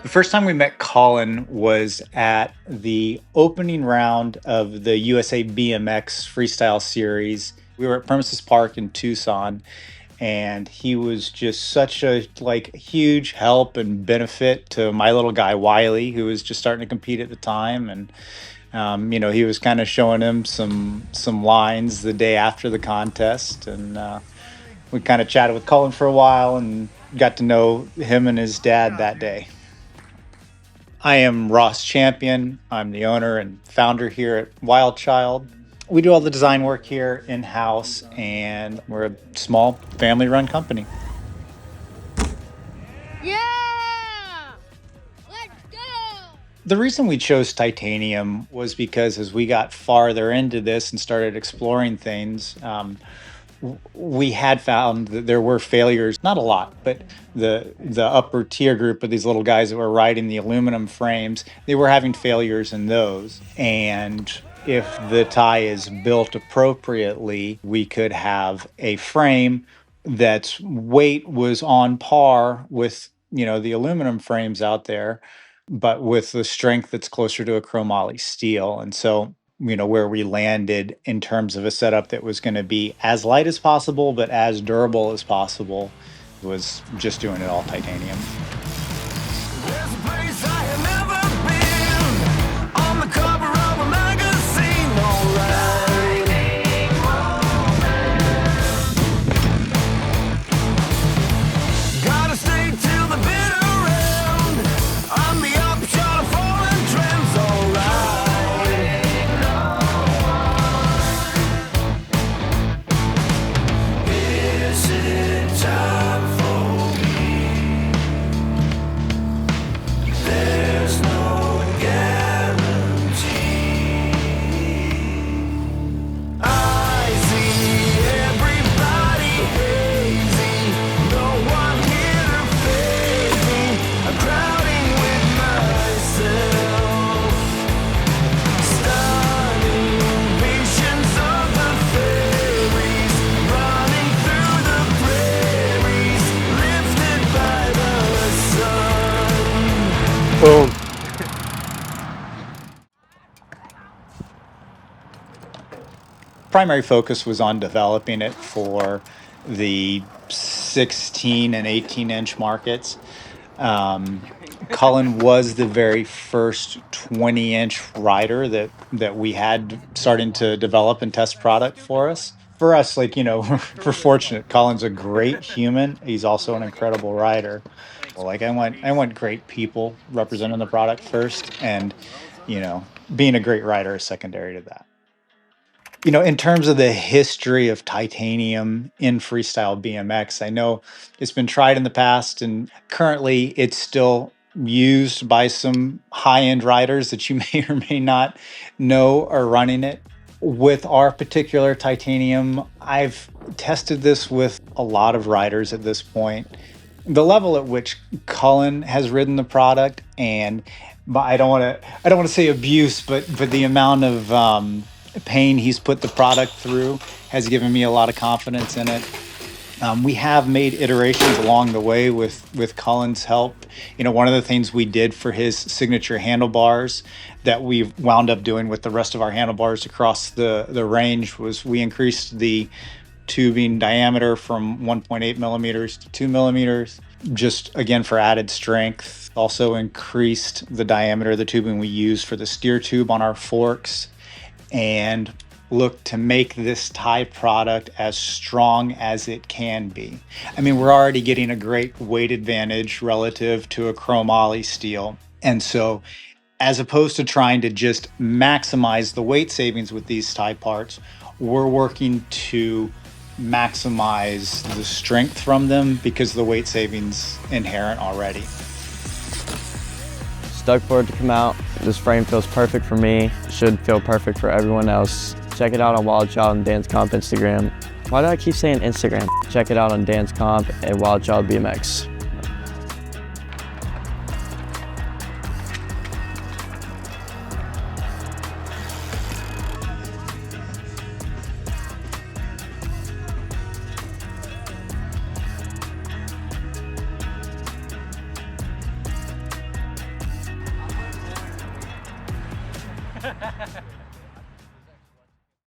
The first time we met Colin was at the opening round of the USA BMX Freestyle series. We were at Premises Park in Tucson, and he was just such a huge help and benefit to my little guy Wiley, who was just starting to compete at the time. And he was kind of showing him some lines the day after the contest, and we kind of chatted with Colin for a while and got to know him and his dad that day. I am Ross Champion. I'm the owner and founder here at Wild Child. We do all the design work here in-house, and we're a small family-run company. Yeah! Let's go! The reason we chose titanium was because as we got farther into this and started exploring things, we had found that there were failures, not a lot, but the upper tier group of these little guys that were riding the aluminum frames, they were having failures in those. And if the tie is built appropriately, we could have a frame that's weight was on par with, the aluminum frames out there, but with the strength that's closer to a chromoly steel. And so where we landed in terms of a setup that was going to be as light as possible, but as durable as possible, was just doing it all titanium. There's a place I have never been, on the cover of a magazine, alright. Gotta stay till the bitter end, on the upshot of foreign trends, alright. Is it time for me? There's no guarantee. I see everybody hazy, no one here to fade me. I'm crowding with myself, stunning visions of the fairies, running through the prairies, lifted by the sun. Boom. Primary focus was on developing it for the 16 and 18-inch markets. Cullen was the very first 20-inch rider that we had starting to develop and test product for us. For us, we're fortunate. Cullen's a great human. He's also an incredible rider. I want great people representing the product first, and being a great rider is secondary to that. In terms of the history of titanium in freestyle BMX, I know it's been tried in the past, and currently it's still used by some high-end riders that you may or may not know are running it. With our particular titanium, I've tested this with a lot of riders at this point. The level at which Cullen has ridden the product, but I don't want to say abuse, but the amount of pain he's put the product through has given me a lot of confidence in it. We have made iterations along the way with Cullen's help. One of the things we did for his signature handlebars that we've wound up doing with the rest of our handlebars across the range was we increased the tubing diameter from 1.8 millimeters to 2 millimeters, just again for added strength. Also increased the diameter of the tubing we use for the steer tube on our forks, and look to make this tie product as strong as it can be. I mean, we're already getting a great weight advantage relative to a chromoly steel. And so as opposed to trying to just maximize the weight savings with these tie parts, we're working to maximize the strength from them because the weight savings inherent already. Stoked for it to come out. This frame feels perfect for me. Should feel perfect for everyone else. Check it out on Wild Child and Dance Comp Instagram. Why do I keep saying Instagram? Check it out on Dance Comp and Wild Child BMX. it.